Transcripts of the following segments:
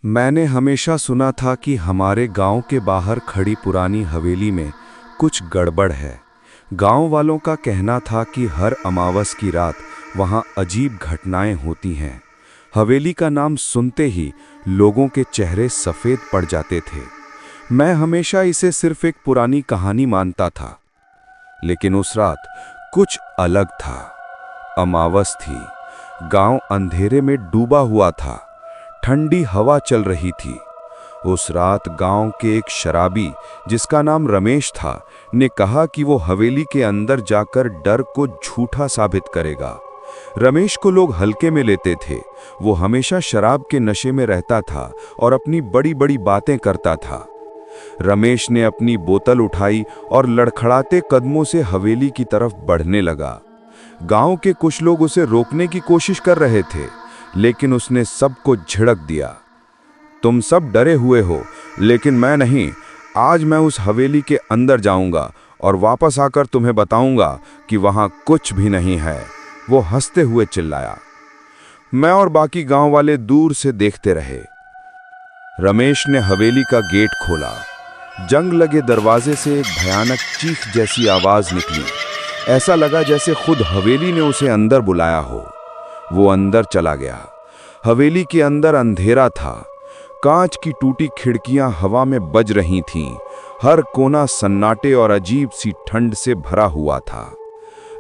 मैंने हमेशा सुना था कि हमारे गांव के बाहर खड़ी पुरानी हवेली में कुछ गड़बड़ है। गांव वालों का कहना था कि हर अमावस की रात वहां अजीब घटनाएं होती हैं। हवेली का नाम सुनते ही लोगों के चेहरे सफ़ेद पड़ जाते थे। मैं हमेशा इसे सिर्फ एक पुरानी कहानी मानता था, लेकिन उस रात कुछ अलग था। अमावस थी, गांव अंधेरे में डूबा हुआ था, ठंडी हवा चल रही थी। उस रात गांव के एक शराबी, जिसका नाम रमेश था, ने कहा कि वो हवेली के अंदर जाकर डर को झूठा साबित करेगा। रमेश को लोग हल्के में लेते थे। वो हमेशा शराब के नशे में रहता था और अपनी बड़ी बड़ी बातें करता था। रमेश ने अपनी बोतल उठाई और लड़खड़ाते कदमों से हवेली की तरफ बढ़ने लगा। गांव के कुछ लोग उसे रोकने की कोशिश कर रहे थे, लेकिन उसने सबको झिड़क दिया। तुम सब डरे हुए हो, लेकिन मैं नहीं। आज मैं उस हवेली के अंदर जाऊंगा और वापस आकर तुम्हें बताऊंगा कि वहां कुछ भी नहीं है, वो हंसते हुए चिल्लाया। मैं और बाकी गांव वाले दूर से देखते रहे। रमेश ने हवेली का गेट खोला। जंग लगे दरवाजे से एक भयानक चीख जैसी आवाज निकली। ऐसा लगा जैसे खुद हवेली ने उसे अंदर बुलाया हो। वो अंदर चला गया। हवेली के अंदर अंधेरा था। कांच की टूटी खिड़कियां हवा में बज रही थीं। हर कोना सन्नाटे और अजीब सी ठंड से भरा हुआ था।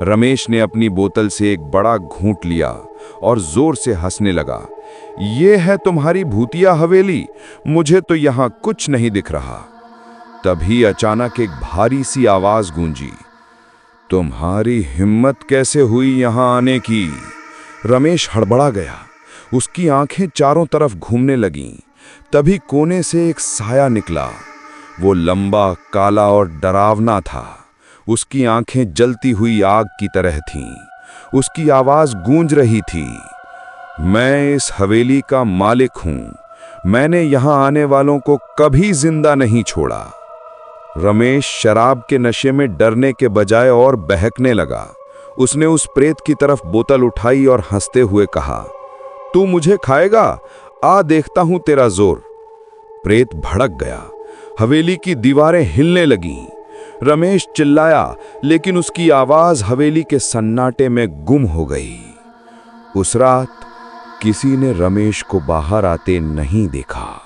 रमेश ने अपनी बोतल से एक बड़ा घूंट लिया और जोर से हंसने लगा। ये है तुम्हारी भूतिया हवेली, मुझे तो यहां कुछ नहीं दिख रहा। तभी अचानक एक भारी सी आवाज गूंजी। तुम्हारी हिम्मत कैसे हुई यहां आने की? रमेश हड़बड़ा गया। उसकी आंखें चारों तरफ घूमने लगीं। तभी कोने से एक साया निकला। वो लंबा, काला और डरावना था। उसकी आंखें जलती हुई आग की तरह थीं। उसकी आवाज गूंज रही थी, मैं इस हवेली का मालिक हूं। मैंने यहां आने वालों को कभी जिंदा नहीं छोड़ा। रमेश शराब के नशे में डरने के बजाय और बहकने लगा। उसने उस प्रेत की तरफ बोतल उठाई और हंसते हुए कहा, तू मुझे खाएगा? आ देखता हूं तेरा जोर। प्रेत भड़क गया। हवेली की दीवारें हिलने लगीं। रमेश चिल्लाया, लेकिन उसकी आवाज हवेली के सन्नाटे में गुम हो गई। उस रात किसी ने रमेश को बाहर आते नहीं देखा।